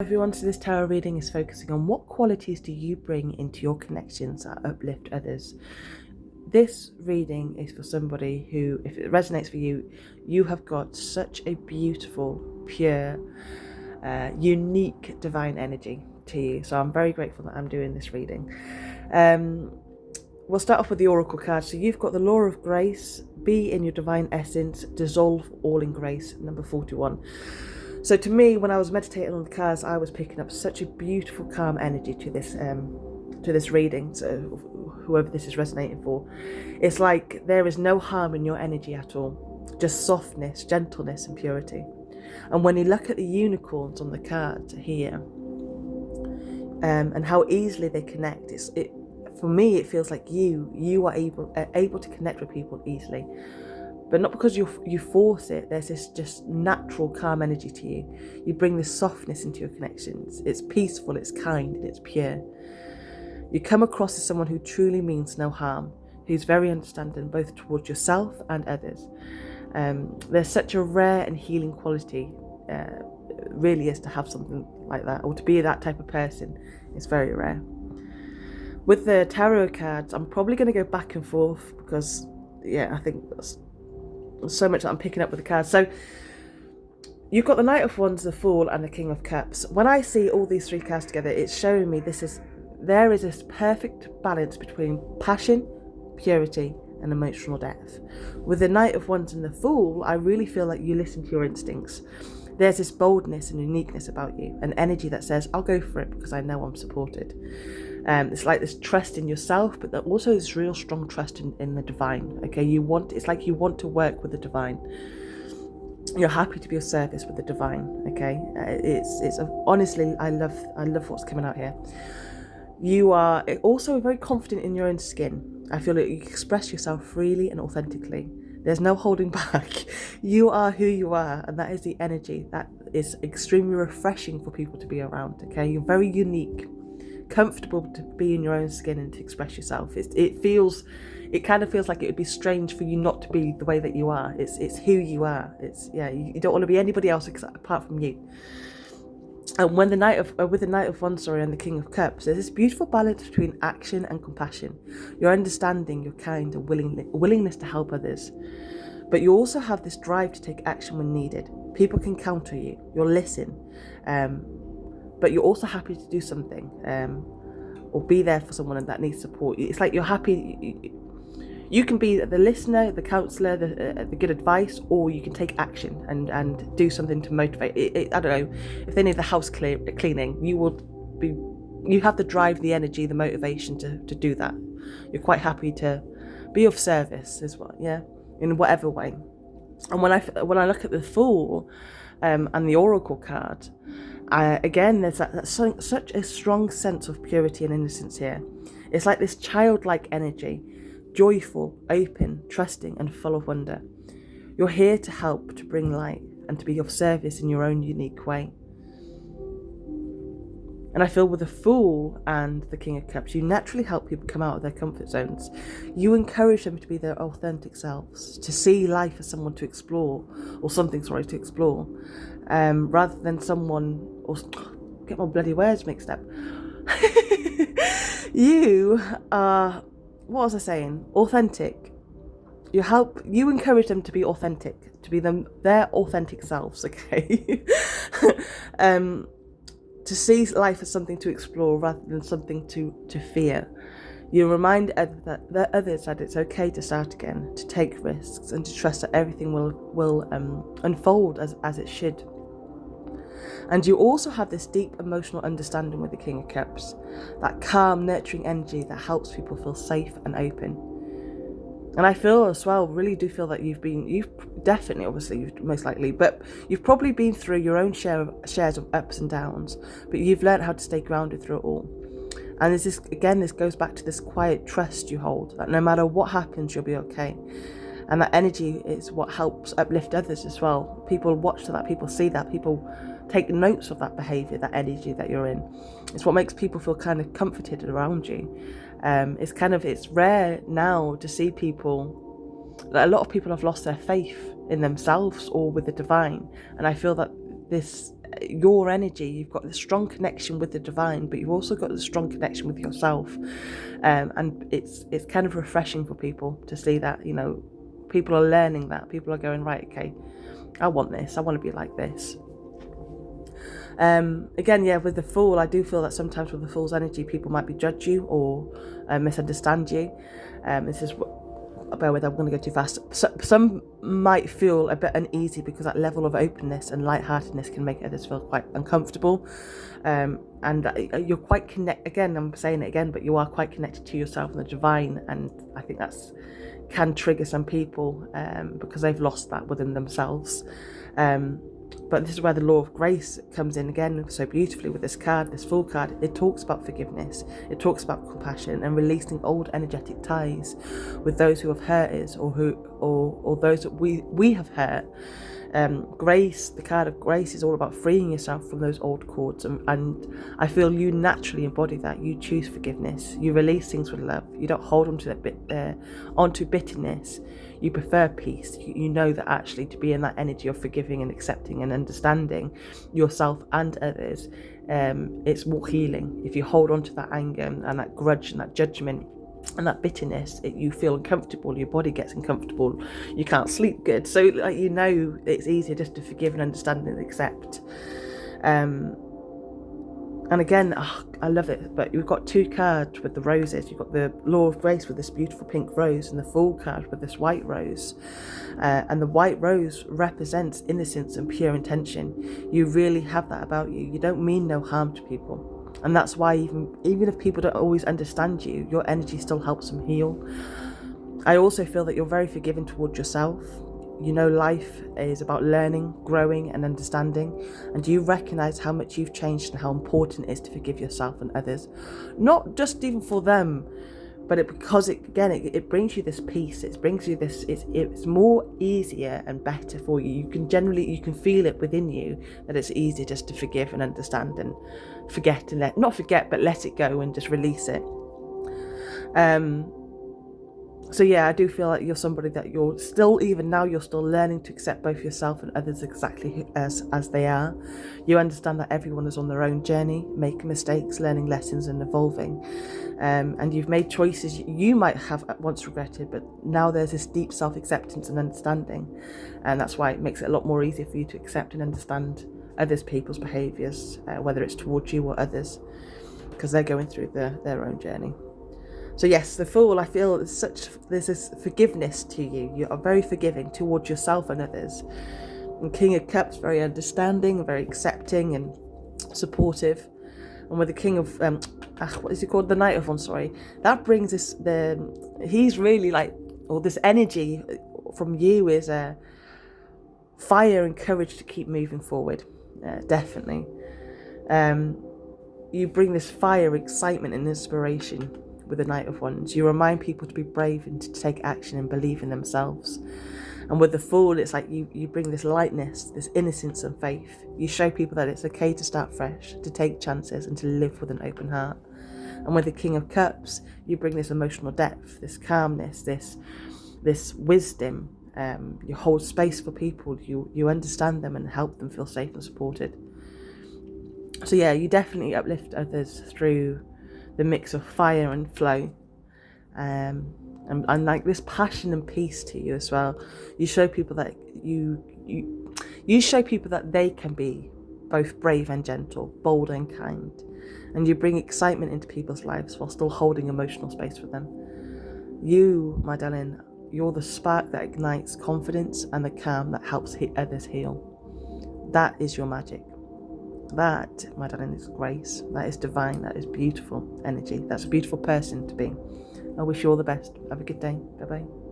Everyone, so this tarot reading is focusing on what qualities do you bring into your connections that uplift others. This reading is for somebody who, if it resonates for you, you have got such a beautiful, pure, unique divine energy to you. So I'm very grateful that I'm doing this reading. We'll start off with the oracle card. So you've got the law of grace, be in your divine essence, dissolve all in grace, number 41. So to me, when I was meditating on the cards, I was picking up such a beautiful, calm energy to this reading. So whoever this is resonating for, it's like there is no harm in your energy at all, just softness, gentleness, and purity. And when you look at the unicorns on the card here, and how easily they connect, for me it feels like you are able to connect with people easily. But not because you force it. There's this just natural calm energy to you. You bring this softness into your connections. It's peaceful, it's kind, and it's pure. You come across as someone who truly means no harm, who's very understanding both towards yourself and others. There's such a rare and healing quality, really is, to have something like that, or to be that type of person. It's very rare. With the tarot cards, I'm probably going to go back and forth because, I think that's so much that I'm picking up with the cards. So you've got the Knight of Wands, the Fool, and the King of Cups. When I see all these three cards together, it's showing me there is this perfect balance between passion, purity, and emotional depth. With the Knight of Wands and the Fool, I really feel like you listen to your instincts. There's this boldness and uniqueness about you, an energy that says, I'll go for it because I know I'm supported. It's like this trust in yourself, but also this real strong trust in the divine. Okay, it's like you want to work with the divine. You're happy to be of service with the divine. Okay, it's honestly, I love what's coming out here. You are also very confident in your own skin. I feel like you express yourself freely and authentically. There's no holding back. You are who you are, and that is the energy that is extremely refreshing for people to be around. Okay, you're very unique, comfortable to be in your own skin and to express yourself. It kind of feels like it would be strange for you not to be the way that you are. It's who you are. You don't want to be anybody else apart from you. And when with the Knight of Wands, and the King of Cups, there's this beautiful balance between action and compassion. You're understanding, you're kind, and willingness to help others. But you also have this drive to take action when needed. People can count on you. You'll listen. But you're also happy to do something, or be there for someone that needs support. It's like you're happy. You can be the listener, the counsellor, the good advice, or you can take action and do something to motivate. I don't know, if they need the house cleaning, you have the drive, the energy, the motivation to do that. You're quite happy to be of service as well, in whatever way. And when I look at the Fool, and the Oracle card, again, there's such a strong sense of purity and innocence here. It's like this childlike energy, joyful, open, trusting, and full of wonder. You're here to help, to bring light, and to be of service in your own unique way. And I feel with the Fool and the King of Cups, you naturally help people come out of their comfort zones. You encourage them to be their authentic selves, to see life as someone to explore, or something, to explore, rather than someone, or get my bloody words mixed up. You are, what was I saying? Authentic. You encourage them to be authentic, to be their authentic selves, okay? To see life as something to explore rather than something to fear. You remind others that it's okay to start again, to take risks, and to trust that everything will unfold as it should. And you also have this deep emotional understanding with the King of Cups, that calm, nurturing energy that helps people feel safe and open. And I feel as well, really do feel that you've definitely, obviously, you've most likely, but you've probably been through your own shares of ups and downs, but you've learned how to stay grounded through it all. And this goes back to this quiet trust you hold, that no matter what happens, you'll be okay. And that energy is what helps uplift others as well. People watch that, people see that, people take notes of that behaviour, that energy that you're in. It's what makes people feel kind of comforted around you. It's rare now to see people, that a lot of people have lost their faith in themselves or with the divine. And I feel that this your energy. You've got this strong connection with the divine, but you've also got this strong connection with yourself. And it's kind of refreshing for people to see that, you know, people are learning that. People are going, right, okay, I want this. I want to be like this. Again, yeah, with the Fool, I do feel that sometimes with the Fool's energy, people might be judge you or misunderstand you. This is bear with, I'm going to go too fast. Some might feel a bit uneasy because that level of openness and lightheartedness can make others feel quite uncomfortable. And you're quite again, I'm saying it again, but you are quite connected to yourself and the divine. And I think that's can trigger some people because they've lost that within themselves. But this is where the law of grace comes in again so beautifully with this card, this Fool card. It talks about forgiveness. It talks about compassion and releasing old energetic ties with those who have hurt us or those that we have hurt. Grace, the card of grace, is all about freeing yourself from those old cords, and I feel you naturally embody that. You choose forgiveness. You release things with love. You don't hold on to onto bitterness. You prefer peace. You know that actually to be in that energy of forgiving and accepting and understanding yourself and others, it's more healing. If you hold on to that anger and that grudge and that judgment and that bitterness, you feel uncomfortable, your body gets uncomfortable, you can't sleep good. So you know it's easier just to forgive and understand and accept. And again, I love it, but you've got two cards with the roses. You've got the Law of Grace with this beautiful pink rose and the Fool card with this white rose. And the white rose represents innocence and pure intention. You really have that about you. You don't mean no harm to people. And that's why even if people don't always understand you, your energy still helps them heal. I also feel that you're very forgiving towards yourself. You know life is about learning, growing and understanding, and you recognise how much you've changed and how important it is to forgive yourself and others. Not just even for them, but because it brings you this peace. It brings you this, it's more easier and better for you. You can feel it within you that it's easier just to forgive and understand and forget and not forget, but let it go and just release it. So yeah, I do feel like you're somebody that you're still learning to accept both yourself and others exactly as they are. You understand that everyone is on their own journey, making mistakes, learning lessons and evolving. And you've made choices you might have once regretted, but now there's this deep self-acceptance and understanding. And that's why it makes it a lot more easier for you to accept and understand others people's behaviours, whether it's towards you or others, because they're going through their own journey. So yes, the Fool, I feel there's this forgiveness to you. You are very forgiving towards yourself and others. And King of Cups, very understanding, very accepting and supportive. And with the King of, what is he called? The Knight of Wands, sorry. That brings he's really like, or this energy from you is fire and courage to keep moving forward. Definitely. You bring this fire, excitement and inspiration with the Knight of Wands. You remind people to be brave and to take action and believe in themselves. And with the Fool, it's like you bring this lightness, this innocence and faith. You show people that it's okay to start fresh, to take chances and to live with an open heart. And with the King of Cups, you bring this emotional depth, this calmness, this wisdom. You hold space for people. You understand them and help them feel safe and supported. So yeah, you definitely uplift others through the mix of fire and flow, and like this passion and peace to you as well. You show people that you show people that they can be both brave and gentle, bold and kind, and you bring excitement into people's lives while still holding emotional space for them. You, my darling, you're the spark that ignites confidence and the calm that helps others heal. That is your magic. That, my darling, is grace. That is divine. That is beautiful energy. That's a beautiful person to be. I wish you all the best. Have a good day. Bye-bye.